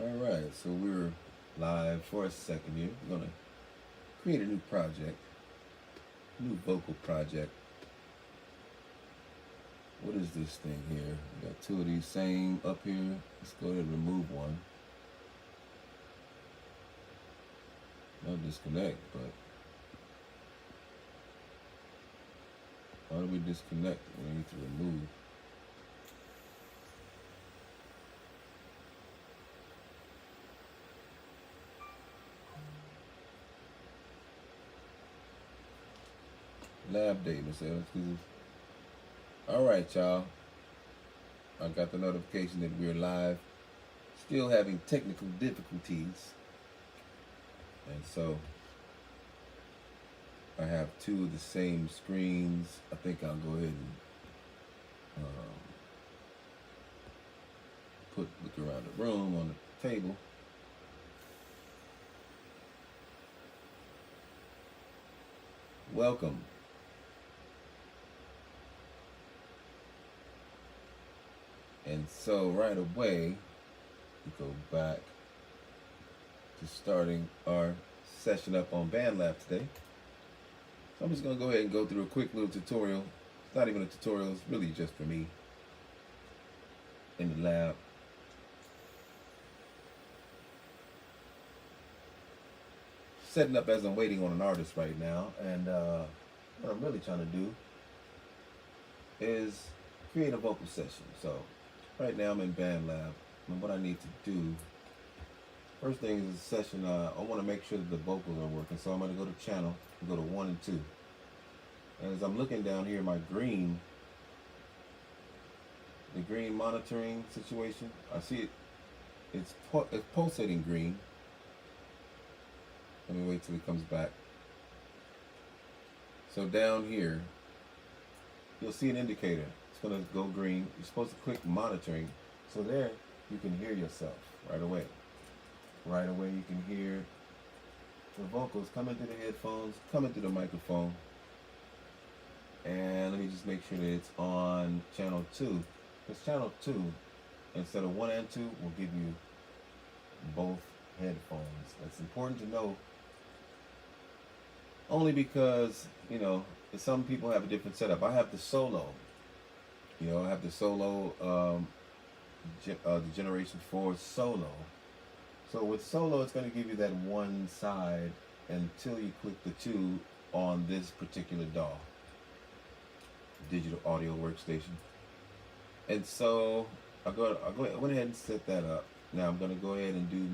All right, so we're live for a second here. We're gonna create a new project, new vocal project. What is this thing here? We got two of these same up here. Let's go ahead and remove one. Not disconnect, but how do we disconnect? We need to remove. Lab day, Miss Evans. All right, y'all. I got the notification that we're live. Still having technical difficulties, and so I have two of the same screens. I think I'll go ahead and look around the room on the table. Welcome. And so right away, we go back to starting our session up on BandLab today. So I'm just going to go ahead and go through a quick little tutorial. It's not even a tutorial, it's really just for me in the lab. Setting up as I'm waiting on an artist right now, and what I'm really trying to do is create a vocal session. So right now I'm in BandLab, and what I need to do, first thing is a session, I want to make sure that the vocals are working. So I'm going to go to channel, go to 1 and 2. And as I'm looking down here, my green, the green monitoring situation, I see it, it's pulsating green. Let me wait till it comes back. So down here, you'll see an indicator. It's going to go green. You're supposed to click monitoring. So there, you can hear yourself right away. Right away, you can hear the vocals coming through the headphones, coming through the microphone. And let me just make sure that it's on channel 2. Because channel 2, instead of 1 and 2, will give you both headphones. That's important to know. Only because, you know, some people have a different setup. I have the solo. You know, I have the solo, the Generation 4 solo. So with solo, it's going to give you that one side until you click the 2 on this particular DAW, digital audio workstation. And so I went ahead and set that up. Now I'm going to go ahead and do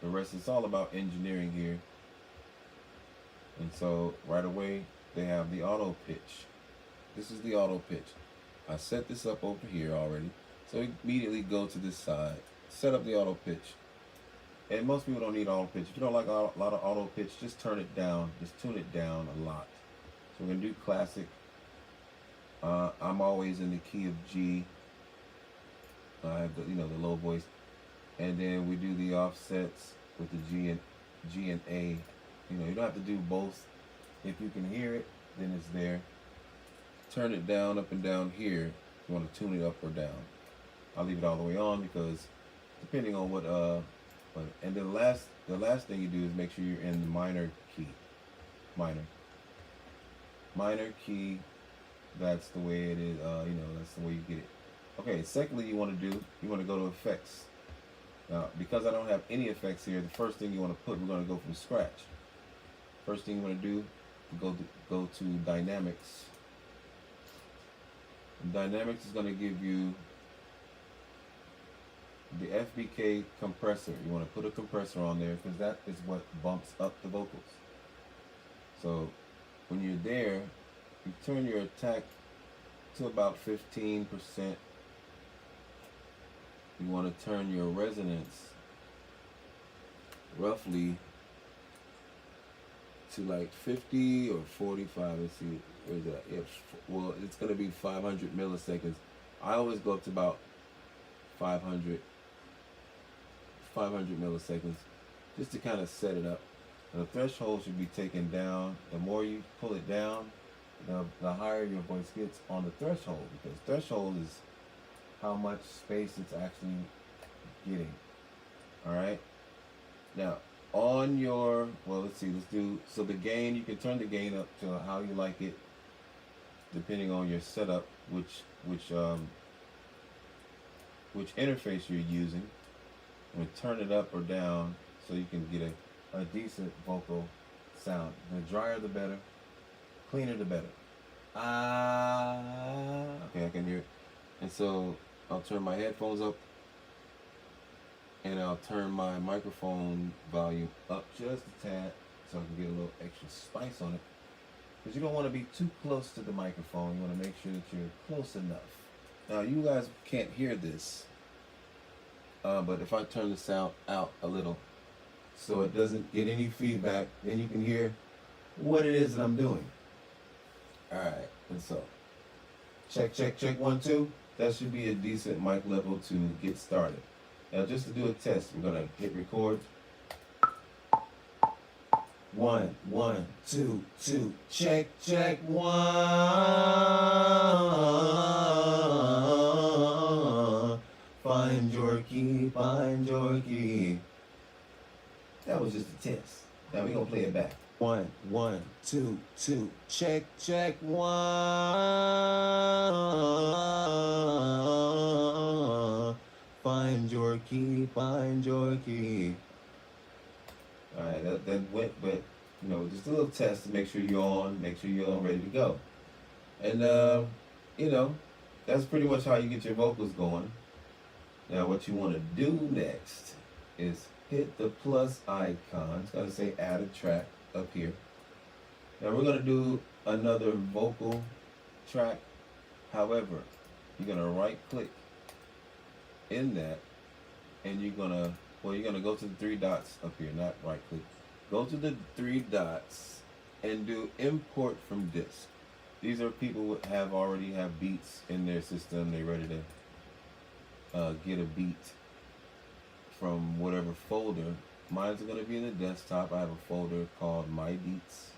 the rest. It's all about engineering here. And so right away, they have the auto pitch. This is the auto pitch. I set this up over here already. So immediately go to this side, set up the auto pitch. And most people don't need auto pitch. If you don't like a lot of auto pitch, just turn it down. Just tune it down a lot. So we're gonna do classic. I'm always in the key of G. I have the low voice. And then we do the offsets with the G and A. You know, you don't have to do both. If you can hear it, then it's there. Turn it down, up and down here. If you want to tune it up or down. I'll leave it all the way on because depending on what and then the last thing you do is make sure you're in the minor key. Minor key. That's the way it is. That's the way you get it. Okay. Secondly, you want to go to effects. Now, because I don't have any effects here, the first thing you want to put, we're going to go from scratch. First thing you want to do, go to Dynamics. And Dynamics is going to give you the FBK compressor. You want to put a compressor on there because that is what bumps up the vocals. So when you're there, you turn your attack to about 15%. You want to turn your resonance roughly to like 50 or 45. Let's see, where's that? Well, it's going to be 500 milliseconds. I always go up to about 500 milliseconds just to kind of set it up. And the threshold should be taken down. The more you pull it down, the higher your voice gets on the threshold, because threshold is how much space it's actually getting. All right. Now, on your, well, let's see, let's do, so the gain, you can turn the gain up to how you like it, depending on your setup, which interface you're using. And turn it up or down so you can get a decent vocal sound. The drier the better, cleaner the better. Okay, I can hear it. And so I'll turn my headphones up and I'll turn my microphone volume up just a tad so I can get a little extra spice on it. Because you don't want to be too close to the microphone. You want to make sure that you're close enough. Now you guys can't hear this, but if I turn the sound out a little so it doesn't get any feedback, then you can hear what it is that I'm doing. Alright, and so check, 1, 2. That should be a decent mic level to get started. Now just to do a test, we're gonna hit record. 1, 1, 2, 2. Check, 1. Find your key, find your key. That was just a test. Now we're gonna play it back. 1, 1, 2, 2. Check, 1. Find your key, find your key. Alright, that went, but just a little test to make sure you're on, ready to go. And that's pretty much how you get your vocals going. Now what you want to do next is hit the plus icon. It's going to say add a track up here. Now we're going to do another vocal track. However, you're going to right click in that and you're going to go to the 3 dots up here, not right click. Go to the 3 dots and do import from disk. These are people who already have beats in their system. They're ready to get a beat from whatever folder. Mine's going to be in the desktop. I have a folder called My Beats.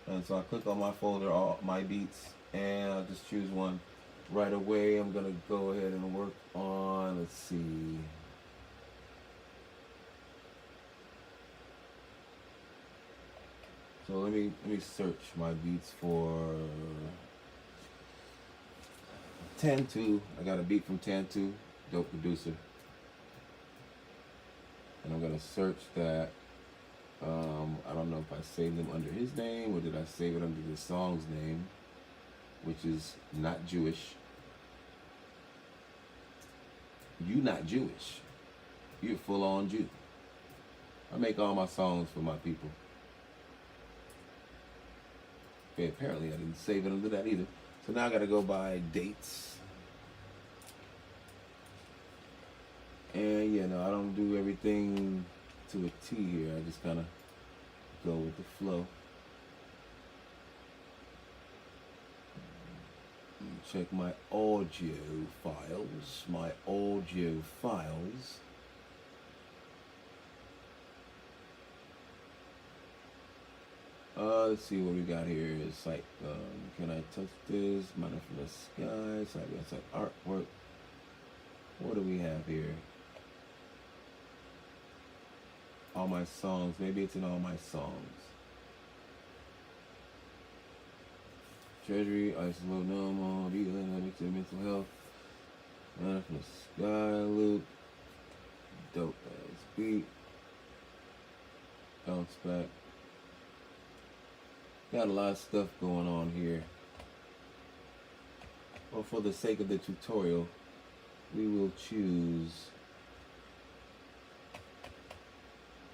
And so I click on my folder, all My Beats, and I'll just choose one right away. I'm going to go ahead and work on, let's see. So let me search my beats for Tantu. I got a beat from Tantu, dope producer. And I'm gonna search that. I don't know if I saved them under his name or did I save it under the song's name, which is Not Jewish. You not Jewish. You're full on Jew. I make all my songs for my people. Okay, apparently I didn't save it under that either. So now I gotta go by dates. And I don't do everything to a T here. I just kind of go with the flow. Check my audio files. Let's see what we got here. It's like, can I touch this? Matter from the sky. Side artwork. What do we have here? All my songs. Maybe it's in all my songs. Treasury, Isolate No More, Dealing, Mental Health. Matter from the sky. Loop. Dope ass beat. Bounce back. Got a lot of stuff going on here. Well, for the sake of the tutorial, we will choose.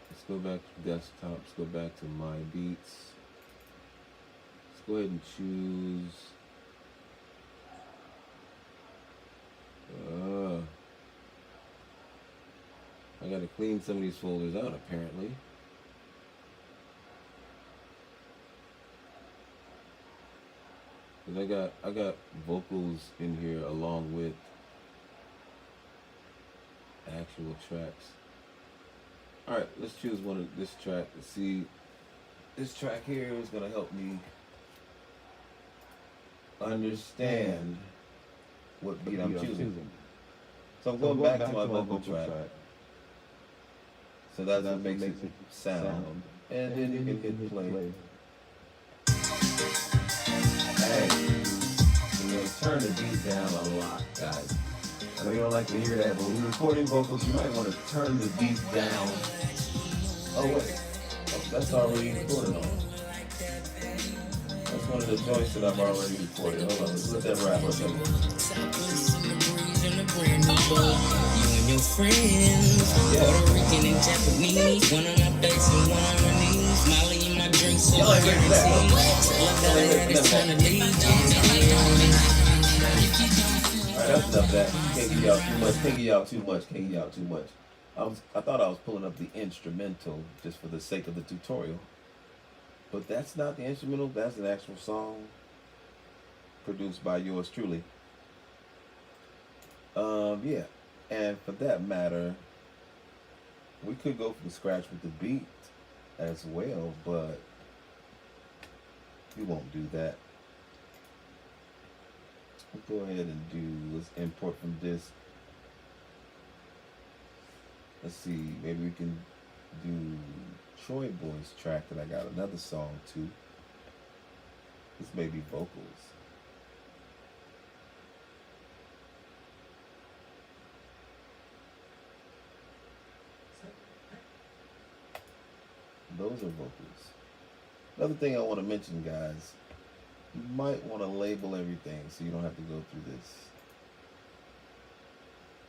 Let's go back to desktop. Let's go back to My Beats. Let's go ahead and choose. I gotta clean some of these folders out apparently. I got vocals in here along with actual tracks. Alright, let's choose one of this track. Let's see. This track here is gonna help me understand what beat I'm choosing. So I'm going back to my vocal track. So that's what makes it sound. And then you can hit play. Hey, you know, turn the beat down a lot, guys. I know you don't like to hear that, but when you're recording vocals, you might want to turn the beat down. Oh wait, oh, that's already recorded on. That's one of the joints that I've already recorded. Hold on, let's let that rap or something. Your friends, Puerto Rican and Japanese, one on my face and one on my knees, Molly in my drink, so I guarantee. It's time to leave. Alright, that's enough of that. Can't give y'all too much. Can't give y'all too much. I thought I was pulling up the instrumental just for the sake of the tutorial, but that's not the instrumental. That's an actual song produced by yours truly. Yeah. And for that matter, we could go from scratch with the beat as well, but we won't do that. We'll go ahead and let's import from disk. Let's see, maybe we can do Troy Boy's track that I got another song to. This may be vocals. Those are vocals. Another thing I want to mention, guys, you might want to label everything so you don't have to go through this.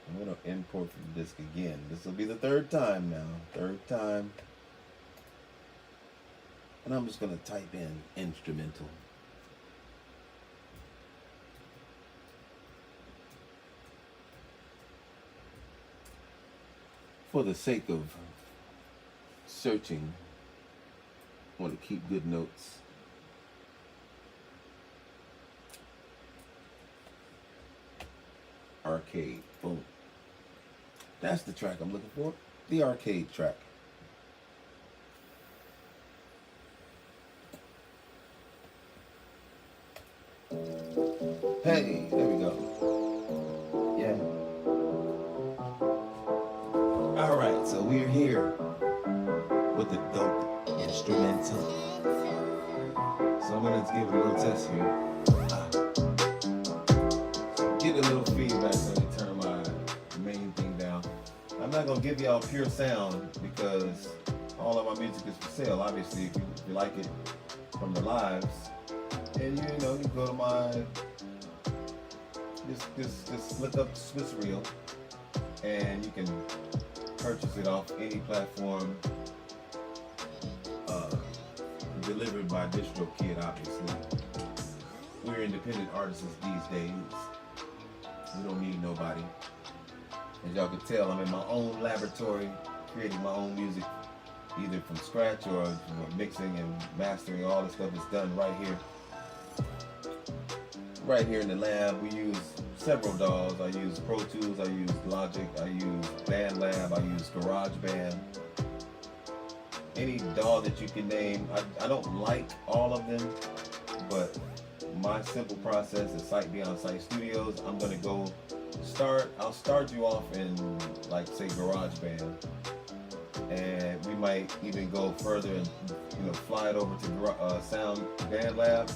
I'm going to import from disk again. This will be the third time now. Third time. And I'm just going to type in instrumental. For the sake of searching, I want to keep good notes. Arcade, boom. That's the track I'm looking for. The arcade track. Hey, there we go. Yeah. All right, so we're here with the dope instrumental. So I'm gonna give it a little test here. Get a little feedback so I turn my main thing down. I'm not gonna give y'all pure sound because all of my music is for sale. Obviously, if you like it from the lives, and you know, you go to my just look up Swiss Reel, and you can purchase it off any platform. Delivered by DistroKid, obviously. We're independent artists these days. We don't need nobody. As y'all can tell, I'm in my own laboratory, creating my own music, either from scratch or mixing and mastering. All the stuff is done right here. Right here in the lab, we use several DAWs. I use Pro Tools, I use Logic, I use BandLab, I use GarageBand. Any DAW that you can name. I don't like all of them, but my simple process is Sight Beyond Sight Studios. I'm gonna go I'll start you off in, like, say, GarageBand, and we might even go further and, you know, fly it over to Sound BandLab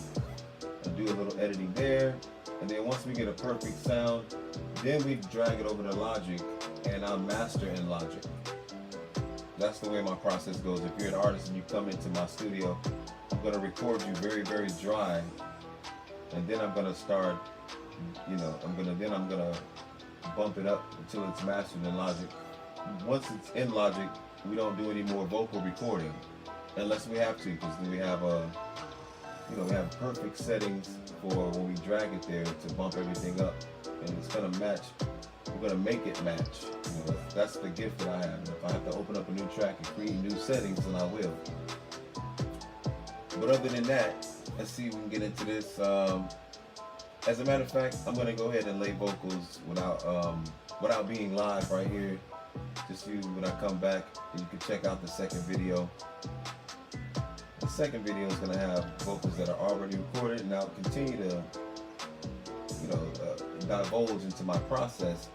and do a little editing there. And then once we get a perfect sound, then we drag it over to Logic, and I'll master in Logic. That's the way my process goes. If you're an artist and you come into my studio, I'm gonna record you very, very dry, and then I'm gonna start, you know, I'm gonna bump it up until it's mastered in Logic. Once it's in Logic, we don't do any more vocal recording, unless we have to, because then we have we have perfect settings for when we drag it there to bump everything up, and it's gonna match. We're gonna make it match. You know, that's the gift that I have. And if I have to open up a new track and create new settings, then I will. But other than that, let's see if we can get into this. As a matter of fact, I'm gonna go ahead and lay vocals without being live right here. Just you when I come back, and you can check out the second video. The second video is gonna have vocals that are already recorded, and I'll continue to, divulge into my process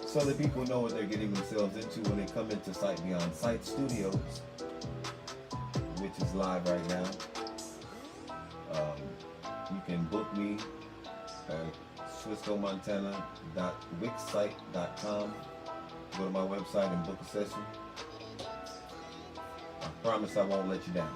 so that people know what they're getting themselves into when they come into Sight Beyond Sight Studios, which is live right now. You can book me at SwiscoMontana.wixsite.com. Go to my website and book a session. I promise I won't let you down.